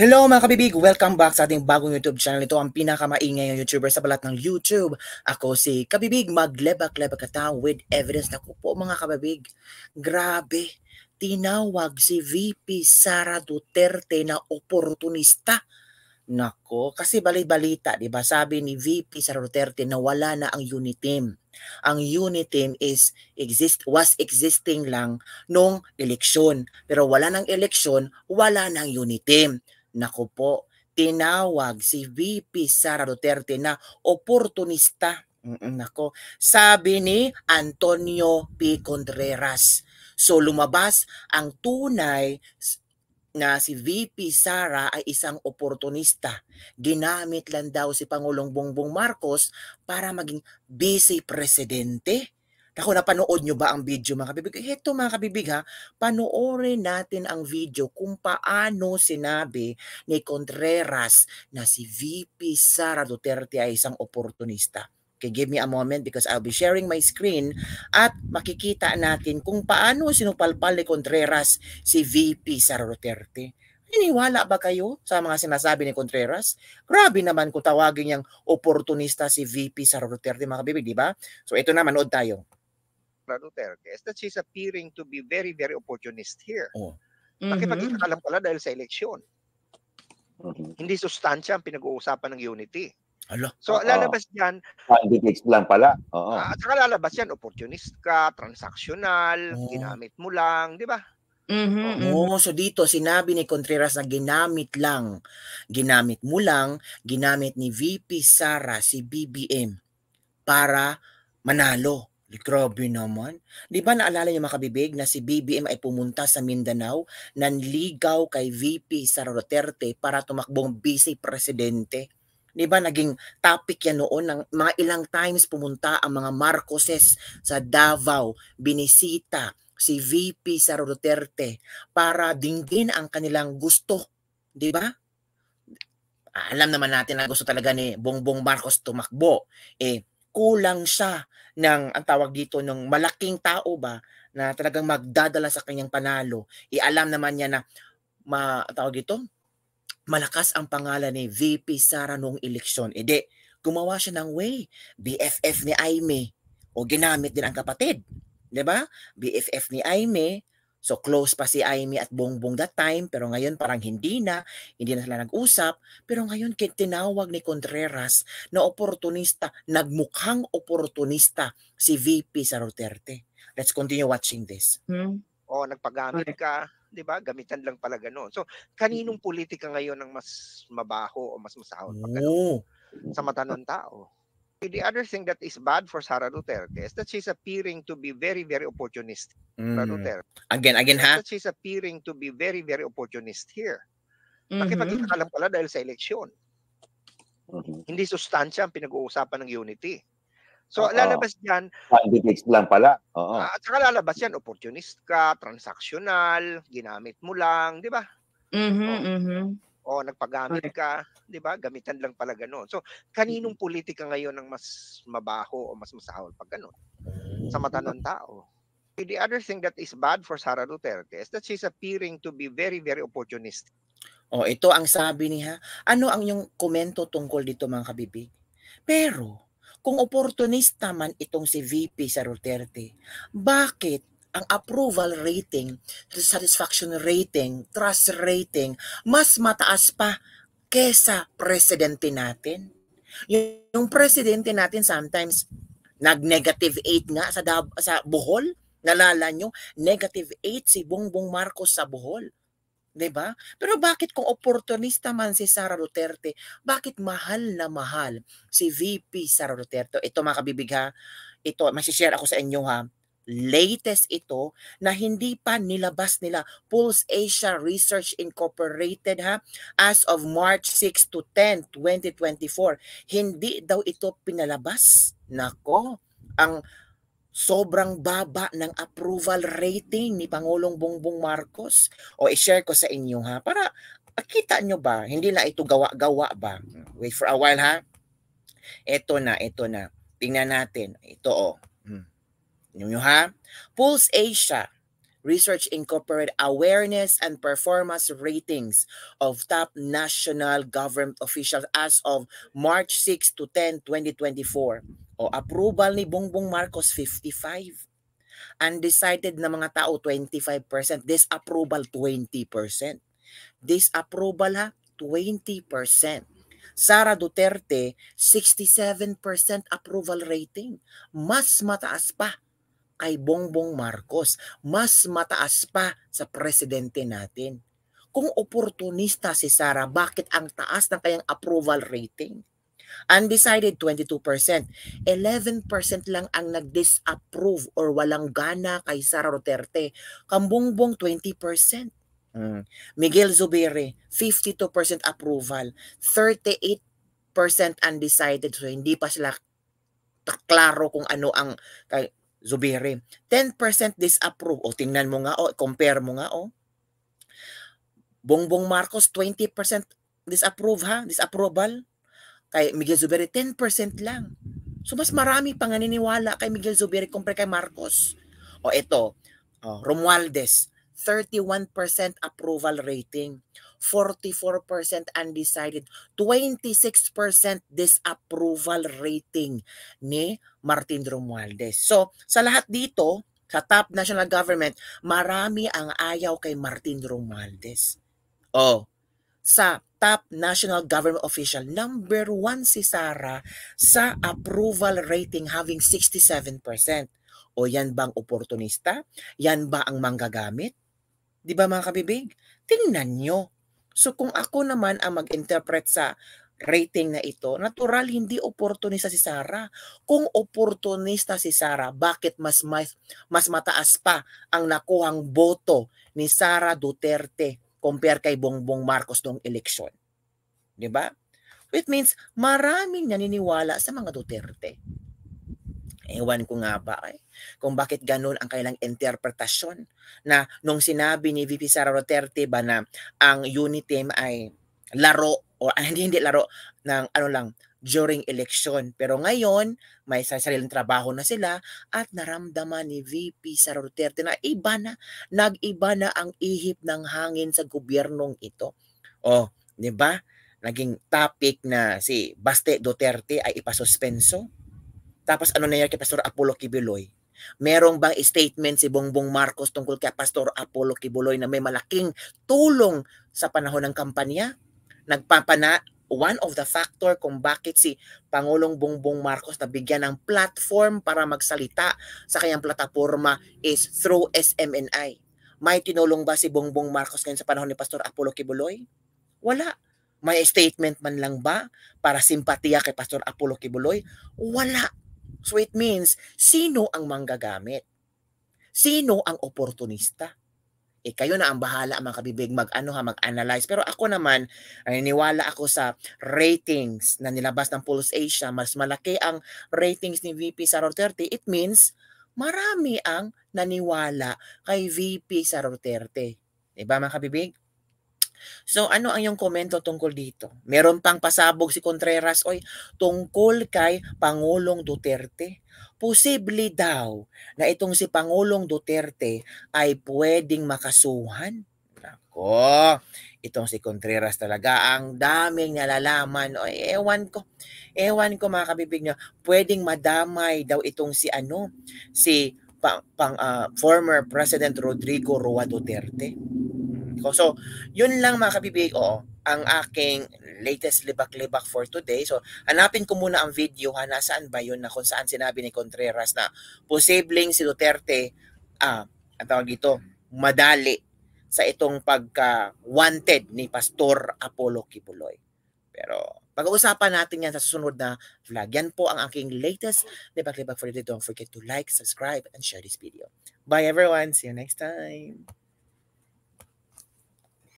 Hello mga kabibig! Welcome back sa ating bagong YouTube channel. Ito ang pinakamaingay ng YouTuber sa balat ng YouTube. Ako si Kabibig, maglebak-lebak kata with evidence. Naku po mga kabibig, grabe, tinawag si VP Sara Duterte na oportunista. Nako, kasi balita, 'di ba? Sabi ni VP Sara Duterte na wala na ang unit team. Ang unit team was existing lang nung eleksyon. Pero wala nang eleksyon, wala nang unit team. Nako po, tinawag si VP Sara Duterte na oportunista. Nako, sabi ni Antonio P. Contreras. So lumabas ang tunay na si VP Sara ay isang oportunista. Ginamit lang daw si Pangulong Bongbong Marcos para maging vice presidente. Ako, napanood nyo ba ang video mga kabibig? Ito mga kabibig ha, panoorin natin ang video kung paano sinabi ni Contreras na si VP Sara Duterte ay isang oportunista. Okay, give me a moment because I'll be sharing my screen at makikita natin kung paano sinupalpal ni Contreras si VP Sara Duterte. Naniniwala ba kayo sa mga sinasabi ni Contreras? Grabe naman kung tawagin niyang oportunista si VP Sara Duterte mga kabibig, di ba? So ito na, manood tayo. Duterte is that she's appearing to be very, very opportunist here. Oh. Nakipagkakalam pala dahil sa eleksyon. Hindi sustansya ang pinag-uusapan ng unity. Ala. So lalabas yan. Candidates lang pala. At saka lalabas yan, opportunist ka, transactional, ginamit mo lang, di ba? So dito sinabi ni Contreras na ginamit mo lang, ginamit ni VP Sara si BBM para manalo. Grabe naman. Di ba naalala niyo mga kabibig na si BBM ay pumunta sa Mindanao, nanligaw kay VP Sara Duterte para tumakbong vice presidente? Di ba naging topic yan noon, ng mga ilang times pumunta ang mga Marcoses sa Davao, binisita si VP Sara Duterte para dinggin ang kanilang gusto. Di ba? Alam naman natin na gusto talaga ni Bongbong Marcos tumakbo. Kulang siya ng, ang tawag dito, ng malaking tao ba na talagang magdadala sa kanyang panalo. Alam naman niya na tawag dito, malakas ang pangalan ni VP Sara noong eleksyon. Gumawa siya ng way. BFF ni Aimee. O ginamit din ang kapatid. Diba? BFF ni Aimee. So close pa si Aimee at Bongbong that time, pero ngayon parang hindi na sila nag-usap. Pero ngayon tinawag ni Contreras na oportunista, nagmukhang oportunista si VP Sara Duterte. Let's continue watching this. Nagpagamit ka, di ba? Gamitan lang pala gano'n. So kaninong politika ngayon ang mas mabaho o mas masahol pag gano'n? Sa mata ng tao. The other thing that is bad for Sara Duterte is that she's appearing to be very, very opportunist. Again ha? That she's appearing to be very, very opportunist here. Nakipagkakalam pala dahil sa eleksyon. Hindi sustansya ang pinag-uusapan ng unity. So lalabas yan. Candidates lang pala. At saka lalabas yan, opportunist ka, transactional, ginamit mo lang, di ba? Nagpagamit ka, di ba? Gamitan lang pala gano'n. So, kaninong politika ngayon ang mas mabaho o mas masahol pag gano'n? Sa mata ng tao. The other thing that is bad for Sara Duterte is that she's appearing to be very, very opportunist. Ito ang sabi niya. Ano ang yung komento tungkol dito mga kabibig? Pero, kung oportunista man itong si VP Sara Duterte, bakit ang approval rating, satisfaction rating, trust rating, mas mataas pa kesa presidente natin? Yung presidente natin sometimes nag-negative 8 nga sa Bohol. Nalala nyo? Negative 8 si Bongbong Marcos sa Bohol. Diba? Pero bakit kung oportunista man si Sara Duterte, bakit mahal na mahal si VP Sara Duterte? Ito mga kabibig ha, ito, masishare ako sa inyo ha. Latest ito na hindi pa nilabas nila Pulse Asia Research Incorporated ha, as of March 6 to 10, 2024. Hindi daw ito pinalabas. Nako, ang sobrang baba ng approval rating ni Pangulong Bongbong Marcos. I-share ko sa inyo ha, para makita nyo ba, hindi na ito gawa-gawa ba? Wait for a while ha. Ito na. Tingnan natin. Ito Nyo ha? Pulse Asia Research incorporate awareness and performance ratings of top national government officials as of March 6 to 10, 2024. O approval ni Bongbong Marcos 55. Undecided na mga tao 25%, disapproval 20%. Disapproval ha 20%. Sara Duterte 67% approval rating. Mas mataas pa kay Bongbong Marcos, mas mataas pa sa presidente natin. Kung oportunista si Sara, bakit ang taas ng kayang approval rating? Undecided 22%, 11% lang ang nag-disapprove or walang gana kay Sara Duterte. Kang Bongbong 20%. Miguel Zubiri 52% approval, 38% undecided. So hindi pa sila klaro kung ano ang kay Zubiri. 10% disapprove. O tingnan mo nga, o compare mo nga, o. Bongbong Marcos, 20% disapprove ha, disapproval. Kay Miguel Zubiri, 10% lang. So mas marami pang naniniwala kay Miguel Zubiri compare kay Marcos. O ito, Romualdez, 31% approval rating. 44% undecided, 26% disapproval rating ni Martin Romualdez. So, sa lahat dito, sa top national government, marami ang ayaw kay Martin Romualdez. Sa top national government official, number 1 si Sara sa approval rating having 67%. O yan bang oportunista? Yan ba ang manggagamit? Di ba mga kabibig? Tingnan nyo. So kung ako naman ang mag-interpret sa rating na ito, natural hindi oportunista si Sara. Kung oportunista si Sara, bakit mas mataas pa ang nakuhang boto ni Sara Duterte compare kay Bongbong Marcos noong eleksyon? Di ba? It means maraming naniniwala sa mga Duterte. Ewan ko nga ba kung bakit ganun ang kailang interpretasyon na nung sinabi ni VP Sara Duterte ba na ang UNITEAM ay laro o hindi laro ng ano lang during election. Pero ngayon may sariling trabaho na sila at naramdaman ni VP Sara Duterte na nag-iba na ang ihip ng hangin sa gobyernong ito. Di ba? Naging topic na si Baste Duterte ay ipasuspenso. Tapos ano nangyari kay Pastor Apollo Kibuloy? Merong bang statement si Bongbong Marcos tungkol kay Pastor Apollo Kibuloy na may malaking tulong sa panahon ng kampanya? One of the factor kung bakit si Pangulong Bongbong Marcos nabigyan ng platform para magsalita sa kanyang plataforma is through SMNI. May tinulong ba si Bongbong Marcos ngayon sa panahon ni Pastor Apollo Kibuloy? Wala. May statement man lang ba para simpatiya kay Pastor Apollo Kibuloy? Wala. So it means, sino ang manggagamit? Sino ang oportunista? Kayo na ang bahala mga kabibig mag-analyze. Pero ako naman, naniniwala ako sa ratings na nilabas ng Pulse Asia. Mas malaki ang ratings ni VP Sara Duterte. It means, marami ang naniwala kay VP Sara Duterte. Diba mga kabibig? So ano ang iyong komento tungkol dito? Meron pang pasabog si Contreras tungkol kay Pangulong Duterte. Posible daw na itong si Pangulong Duterte ay pwedeng makasuhan. Nako, itong si Contreras talaga ang daming nalalaman. Ewan ko mga kabibig niya, pwedeng madamay daw itong si former President Rodrigo Roa Duterte. So, yun lang mga kabibig, ang aking latest libak-libak for today. So, hanapin ko muna ang video, nasaan ba yun na kung saan sinabi ni Contreras na posibleng si Duterte, ang tawag dito, madali sa itong pagka-wanted ni Pastor Apollo Kibuloy. Pero, pag-uusapan natin yan sa susunod na vlog. Yan po ang aking latest libak-libak for today. Don't forget to like, subscribe, and share this video. Bye everyone! See you next time!